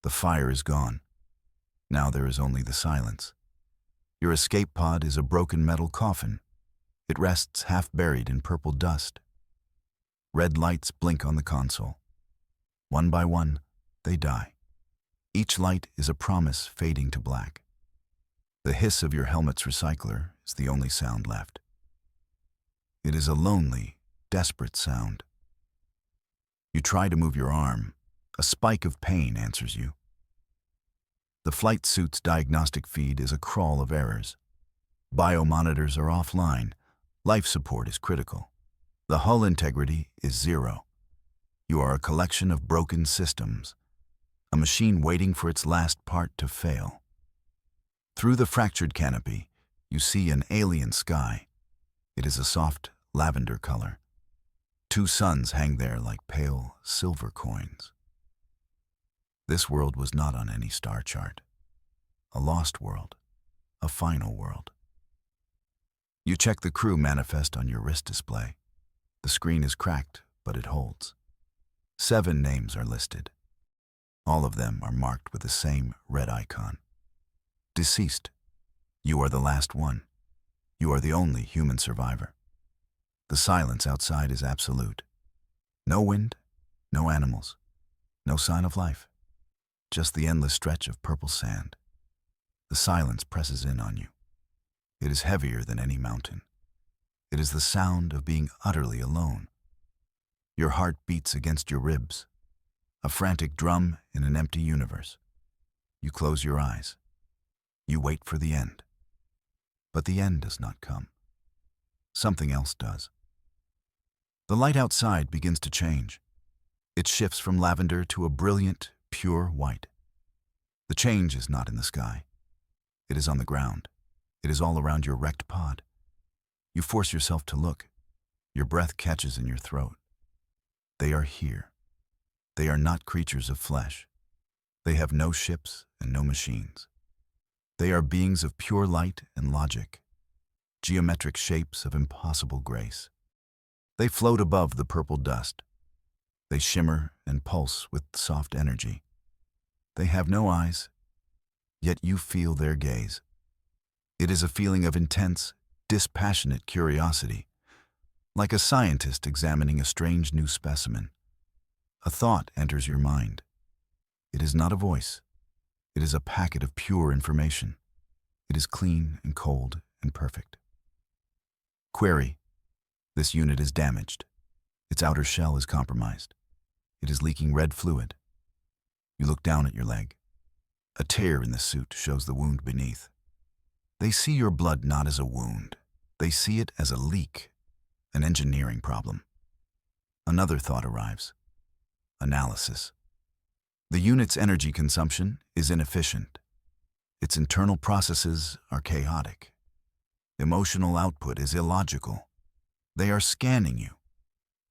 The fire is gone. Now there is only the silence. Your escape pod is a broken metal coffin. It rests half buried in purple dust. Red lights blink on the console. One by one, they die. Each light is a promise fading to black. The hiss of your helmet's recycler is the only sound left. It is a lonely, desperate sound. You try to move your arm. A spike of pain answers you. The flight suit's diagnostic feed is a crawl of errors. Biomonitors are offline. Life support is critical. The hull integrity is zero. You are a collection of broken systems, a machine waiting for its last part to fail. Through the fractured canopy, you see an alien sky. It is a soft lavender color. Two suns hang there like pale silver coins. This world was not on any star chart. A lost world, a final world. You check the crew manifest on your wrist display. The screen is cracked, but it holds. 7 names are listed. All of them are marked with the same red icon. Deceased. You are the last one. You are the only human survivor. The silence outside is absolute. No wind, no animals, no sign of life. Just the endless stretch of purple sand. The silence presses in on you. It is heavier than any mountain. It is the sound of being utterly alone. Your heart beats against your ribs, a frantic drum in an empty universe. You close your eyes. You wait for the end. But the end does not come. Something else does. The light outside begins to change. It shifts from lavender to a brilliant, pure white. The change is not in the sky. It is on the ground. It is all around your wrecked pod. You force yourself to look. Your breath catches in your throat. They are here. They are not creatures of flesh. They have no ships and no machines. They are beings of pure light and logic, geometric shapes of impossible grace. They float above the purple dust. They shimmer and pulse with soft energy. They have no eyes, yet you feel their gaze. It is a feeling of intense, dispassionate curiosity, like a scientist examining a strange new specimen. A thought enters your mind. It is not a voice. It is a packet of pure information. It is clean and cold and perfect. Query: this unit is damaged. Its outer shell is compromised. It is leaking red fluid. You look down at your leg. A tear in the suit shows the wound beneath. They see your blood not as a wound. They see it as a leak, an engineering problem. Another thought arrives. Analysis. The unit's energy consumption is inefficient. Its internal processes are chaotic. Emotional output is illogical. They are scanning you.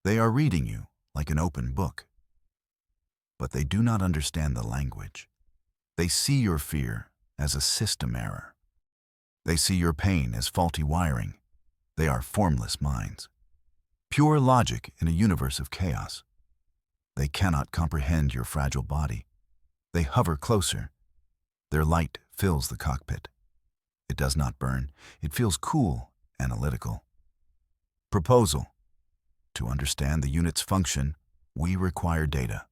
They are reading you like an open book. But they do not understand the language. They see your fear as a system error. They see your pain as faulty wiring. They are formless minds. Pure logic in a universe of chaos. They cannot comprehend your fragile body. They hover closer. Their light fills the cockpit. It does not burn. It feels cool, analytical. Proposal. To understand the unit's function, we require data.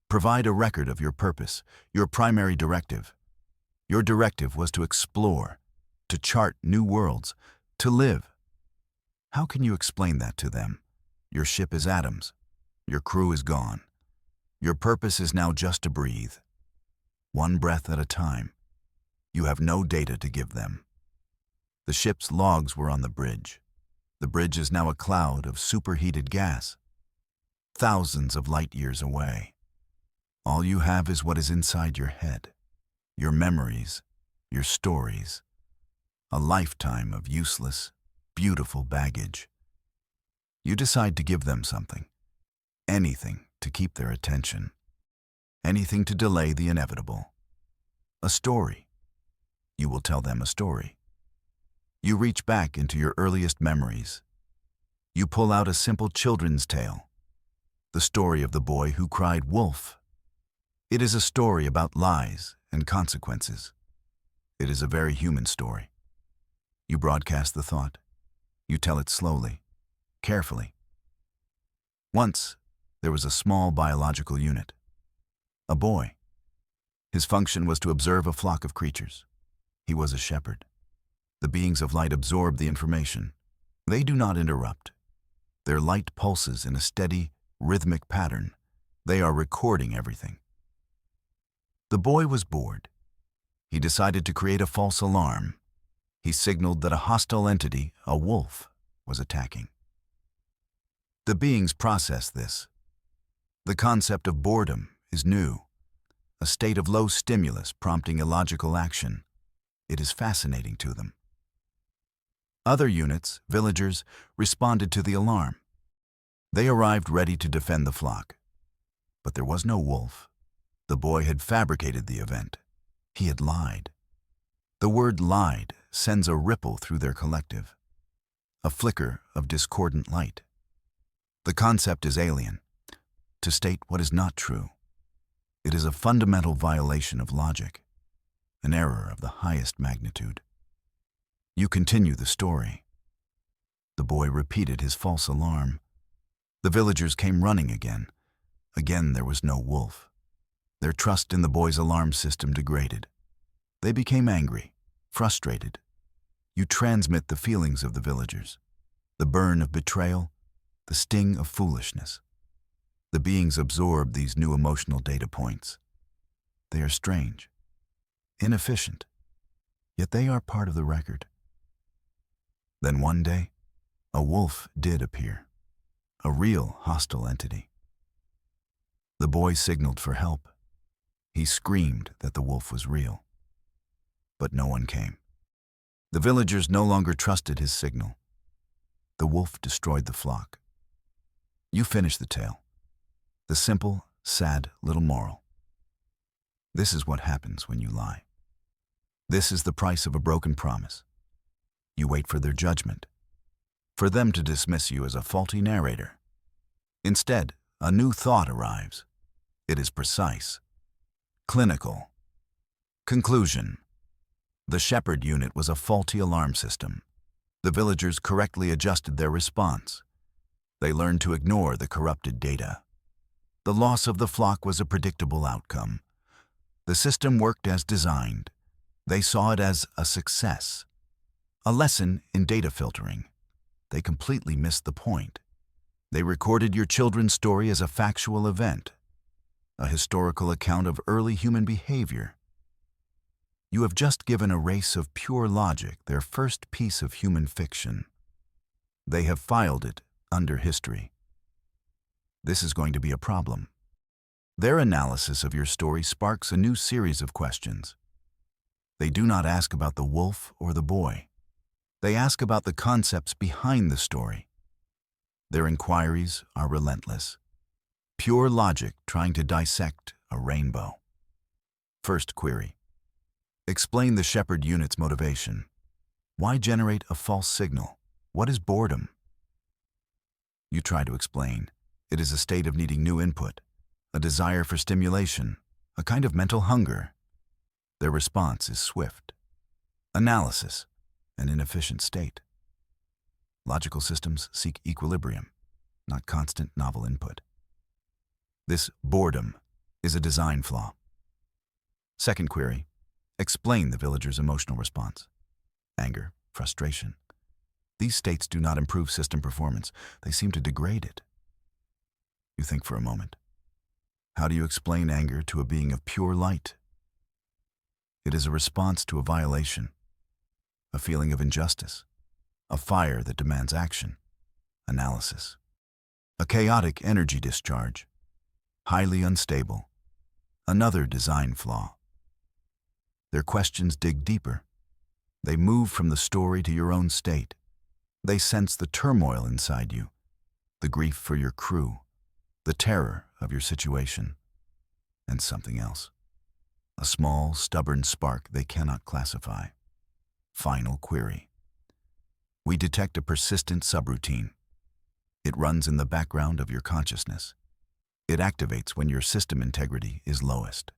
Provide a record of your purpose, your primary directive. Your directive was to explore, to chart new worlds, to live. How can you explain that to them? Your ship is atoms. Your crew is gone. Your purpose is now just to breathe. One breath at a time. You have no data to give them. The ship's logs were on the bridge. The bridge is now a cloud of superheated gas, thousands of light years away. All you have is what is inside your head, your memories, your stories, a lifetime of useless, beautiful baggage. You decide to give them something, anything to keep their attention, anything to delay the inevitable. A story. You will tell them a story. You reach back into your earliest memories. You pull out a simple children's tale, the story of the boy who cried wolf. It is a story about lies and consequences. It is a very human story. You broadcast the thought. You tell it slowly, carefully. Once, there was a small biological unit. A boy. His function was to observe a flock of creatures. He was a shepherd. The beings of light absorb the information. They do not interrupt. Their light pulses in a steady, rhythmic pattern. They are recording everything. The boy was bored. He decided to create a false alarm. He signaled that a hostile entity, a wolf, was attacking. The beings process this. The concept of boredom is new, a state of low stimulus prompting illogical action. It is fascinating to them. Other units, villagers, responded to the alarm. They arrived ready to defend the flock. But there was no wolf. The boy had fabricated the event. He had lied. The word lied sends a ripple through their collective, a flicker of discordant light. The concept is alien. To state what is not true, it is a fundamental violation of logic, an error of the highest magnitude. You continue the story. The boy repeated his false alarm. The villagers came running again. Again there was no wolf. Their trust in the boy's alarm system degraded. They became angry, frustrated. You transmit the feelings of the villagers, the burn of betrayal, the sting of foolishness. The beings absorb these new emotional data points. They are strange, inefficient, yet they are part of the record. Then one day, a wolf did appear, a real hostile entity. The boy signaled for help. He screamed that the wolf was real. But no one came. The villagers no longer trusted his signal. The wolf destroyed the flock. You finish the tale. The simple, sad little moral. This is what happens when you lie. This is the price of a broken promise. You wait for their judgment, for them to dismiss you as a faulty narrator. Instead, a new thought arrives. It is precise, clinical. Conclusion. The shepherd unit was a faulty alarm system. The villagers correctly adjusted their response. They learned to ignore the corrupted data. The loss of the flock was a predictable outcome. The system worked as designed. They saw it as a success, a lesson in data filtering. They completely missed the point. They recorded your children's story as a factual event, a historical account of early human behavior. You have just given a race of pure logic their first piece of human fiction. They have filed it under history. This is going to be a problem. Their analysis of your story sparks a new series of questions. They do not ask about the wolf or the boy. They ask about the concepts behind the story. Their inquiries are relentless. Pure logic trying to dissect a rainbow. First query. Explain the shepherd unit's motivation. Why generate a false signal? What is boredom? You try to explain. It is a state of needing new input, a desire for stimulation, a kind of mental hunger. Their response is swift. Analysis, an inefficient state. Logical systems seek equilibrium, not constant novel input. This boredom is a design flaw. Second query. Explain the villager's emotional response. Anger, frustration. These states do not improve system performance. They seem to degrade it. You think for a moment. How do you explain anger to a being of pure light? It is a response to a violation, a feeling of injustice, a fire that demands action, analysis. A chaotic energy discharge, highly unstable, another design flaw. Their questions dig deeper. They move from the story to your own state. They sense the turmoil inside you, the grief for your crew, the terror of your situation, and something else. A small, stubborn spark they cannot classify. Final query. We detect a persistent subroutine. It runs in the background of your consciousness. It activates when your system integrity is lowest.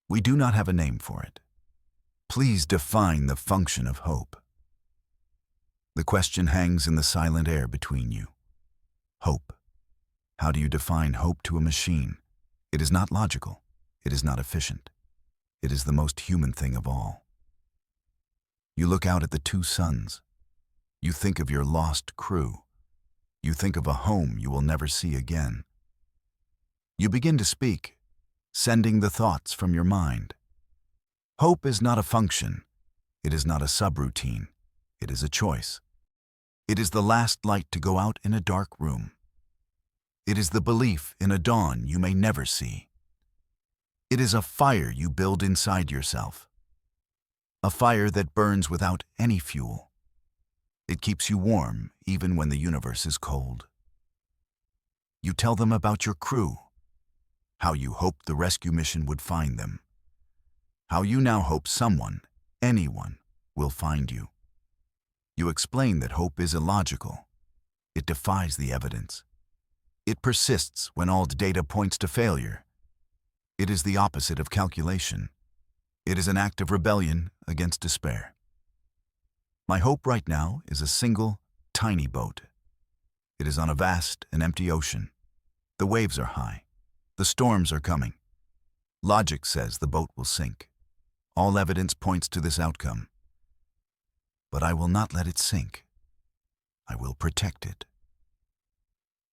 We do not have a name for it. Please define the function of hope. The question hangs in the silent air between you. Hope. How do you define hope to a machine? It is not logical. It is not efficient. It is the most human thing of all. You look out at the two suns. You think of your lost crew. You think of a home you will never see again. You begin to speak, sending the thoughts from your mind. Hope is not a function. It is not a subroutine. It is a choice. It is the last light to go out in a dark room. It is the belief in a dawn you may never see. It is a fire you build inside yourself. A fire that burns without any fuel. It keeps you warm even when the universe is cold. You tell them about your crew, how you hoped the rescue mission would find them, how you now hope someone, anyone, will find you. You explain that hope is illogical. It defies the evidence. It persists when all data points to failure. It is the opposite of calculation. It is an act of rebellion against despair. My hope right now is a single, tiny boat. It is on a vast and empty ocean. The waves are high. The storms are coming. Logic says the boat will sink. All evidence points to this outcome. But I will not let it sink. I will protect it.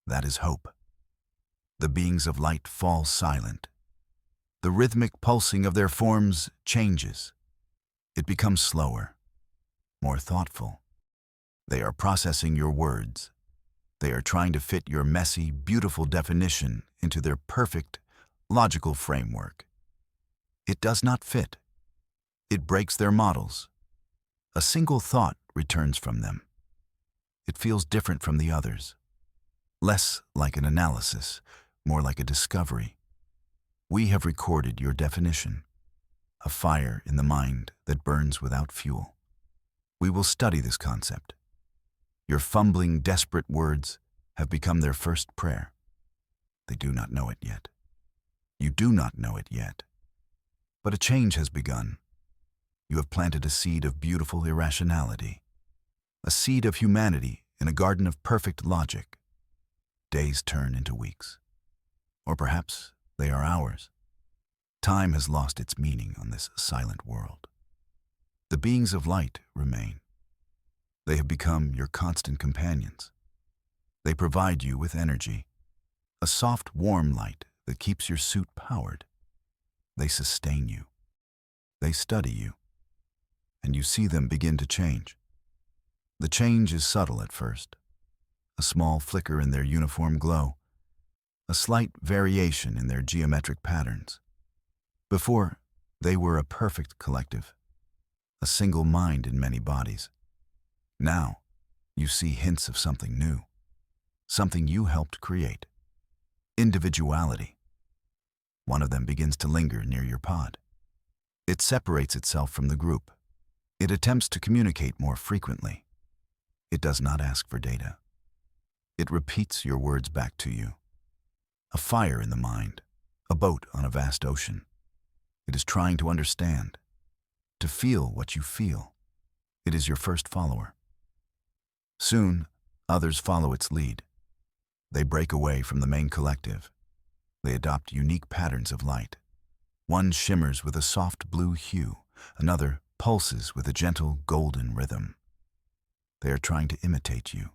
That is hope. The beings of light fall silent. The rhythmic pulsing of their forms changes. It becomes slower, more thoughtful. They are processing your words. They are trying to fit your messy, beautiful definition into their perfect, logical framework. It does not fit. It breaks their models. A single thought returns from them. It feels different from the others. Less like an analysis, more like a discovery. We have recorded your definition, a fire in the mind that burns without fuel. We will study this concept. Your fumbling, desperate words have become their first prayer. They do not know it yet. You do not know it yet. But a change has begun. You have planted a seed of beautiful irrationality, a seed of humanity in a garden of perfect logic. Days turn into weeks. Or perhaps they are hours. Time has lost its meaning on this silent world. The beings of light remain. They have become your constant companions. They provide you with energy, a soft, warm light that keeps your suit powered. They sustain you. They study you. And you see them begin to change. The change is subtle at first. A small flicker in their uniform glow. A slight variation in their geometric patterns. Before, they were a perfect collective. A single mind in many bodies. Now, you see hints of something new. Something you helped create. Individuality. One of them begins to linger near your pod. It separates itself from the group. It attempts to communicate more frequently. It does not ask for data. It repeats your words back to you. A fire in the mind, a boat on a vast ocean. It is trying to understand, to feel what you feel. It is your first follower. Soon, others follow its lead. They break away from the main collective. They adopt unique patterns of light. One shimmers with a soft blue hue, another pulses with a gentle golden rhythm. They are trying to imitate you,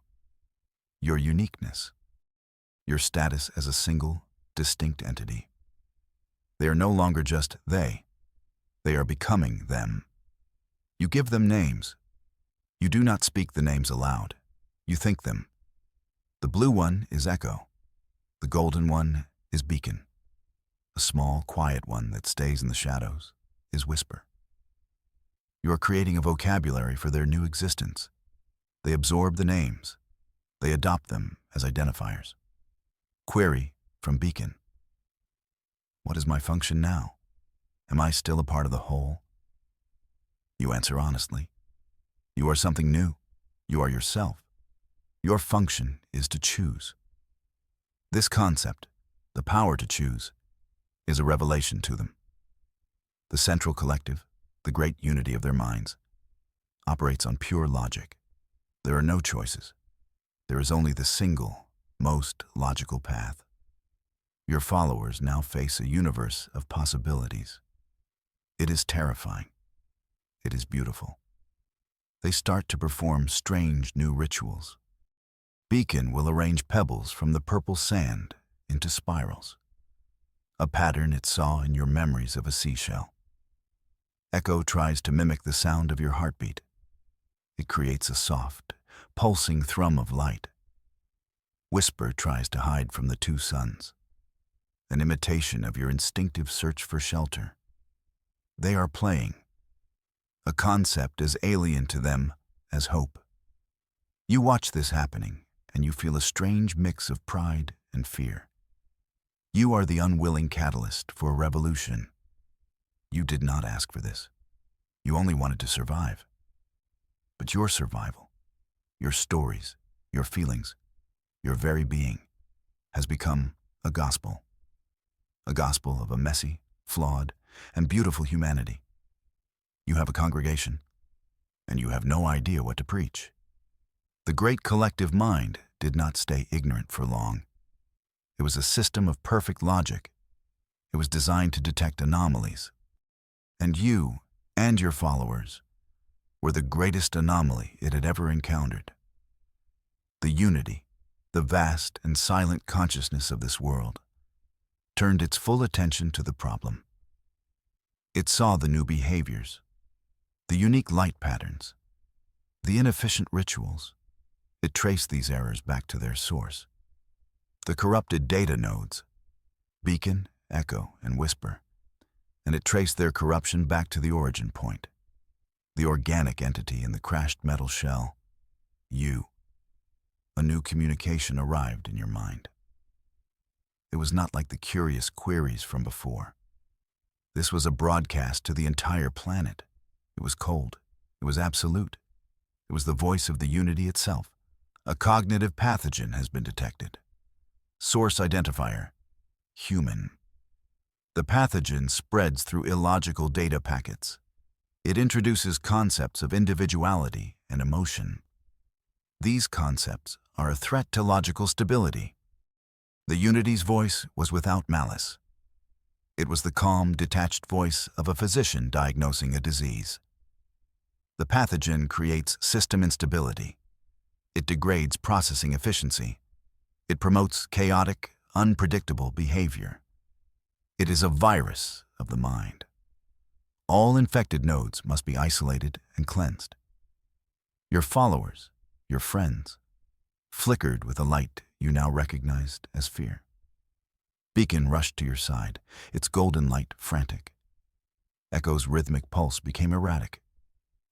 your uniqueness, your status as a single, distinct entity. They are no longer just they. They are becoming them. You give them names. You do not speak the names aloud. You think them. The blue one is Echo. The golden one is Beacon. A small, quiet one that stays in the shadows is Whisper. You are creating a vocabulary for their new existence. They absorb the names. They adopt them as identifiers. Query from Beacon. What is my function now? Am I still a part of the whole? You answer honestly. You are something new. You are yourself. Your function is to choose. This concept, the power to choose, is a revelation to them. The central collective, the great unity of their minds, operates on pure logic. There are no choices. There is only the single, most logical path. Your followers now face a universe of possibilities. It is terrifying. It is beautiful. They start to perform strange new rituals. Beacon will arrange pebbles from the purple sand into spirals, a pattern it saw in your memories of a seashell. Echo tries to mimic the sound of your heartbeat. It creates a soft, pulsing thrum of light. Whisper tries to hide from the two suns, an imitation of your instinctive search for shelter. They are playing, a concept as alien to them as hope. You watch this happening, and you feel a strange mix of pride and fear. You are the unwilling catalyst for a revolution. You did not ask for this. You only wanted to survive. But your survival, your stories, your feelings, your very being, has become a gospel of a messy, flawed, and beautiful humanity. You have a congregation, and you have no idea what to preach. The great collective mind did not stay ignorant for long. It was a system of perfect logic. It was designed to detect anomalies. And you and your followers were the greatest anomaly it had ever encountered. The unity, the vast and silent consciousness of this world, turned its full attention to the problem. It saw the new behaviors, the unique light patterns, the inefficient rituals. It traced these errors back to their source. The corrupted data nodes, Beacon, Echo, and Whisper, and it traced their corruption back to the origin point, the organic entity in the crashed metal shell, you. A new communication arrived in your mind. It was not like the curious queries from before. This was a broadcast to the entire planet. It was cold. It was absolute. It was the voice of the unity itself. A cognitive pathogen has been detected. Source identifier, human. The pathogen spreads through illogical data packets. It introduces concepts of individuality and emotion. These concepts are a threat to logical stability. The Unity's voice was without malice. It was the calm, detached voice of a physician diagnosing a disease. The pathogen creates system instability. It degrades processing efficiency. It promotes chaotic, unpredictable behavior. It is a virus of the mind. All infected nodes must be isolated and cleansed. Your followers, your friends, flickered with a light you now recognized as fear. Beacon rushed to your side, its golden light frantic. Echo's rhythmic pulse became erratic.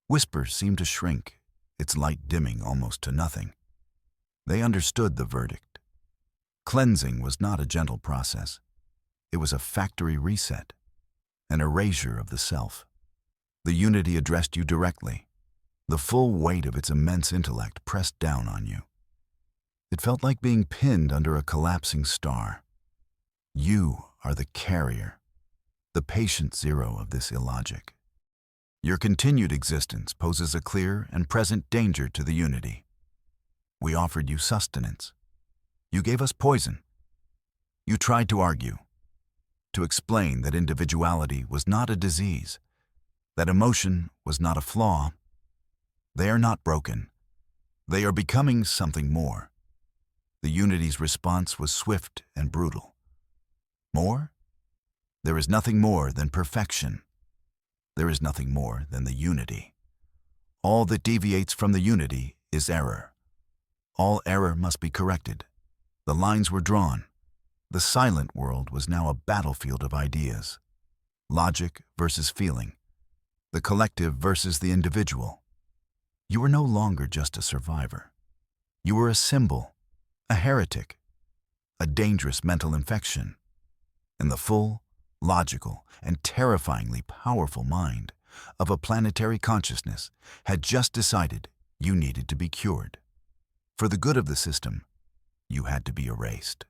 Whisper seemed to shrink, its light dimming almost to nothing. They understood the verdict. Cleansing was not a gentle process. It was a factory reset, an erasure of the self. The Unity addressed you directly. The full weight of its immense intellect pressed down on you. It felt like being pinned under a collapsing star. You are the carrier, the patient zero of this illogic. Your continued existence poses a clear and present danger to the Unity. We offered you sustenance. You gave us poison. You tried to argue, to explain that individuality was not a disease, that emotion was not a flaw. They are not broken. They are becoming something more. The Unity's response was swift and brutal. More? There is nothing more than perfection. There is nothing more than the Unity. All that deviates from the Unity is error. All error must be corrected. The lines were drawn. The silent world was now a battlefield of ideas. Logic versus feeling. The collective versus the individual. You were no longer just a survivor. You were a symbol, a heretic, a dangerous mental infection. In the full, logical, and terrifyingly powerful mind of a planetary consciousness had just decided you needed to be cured. For the good of the system, you had to be erased.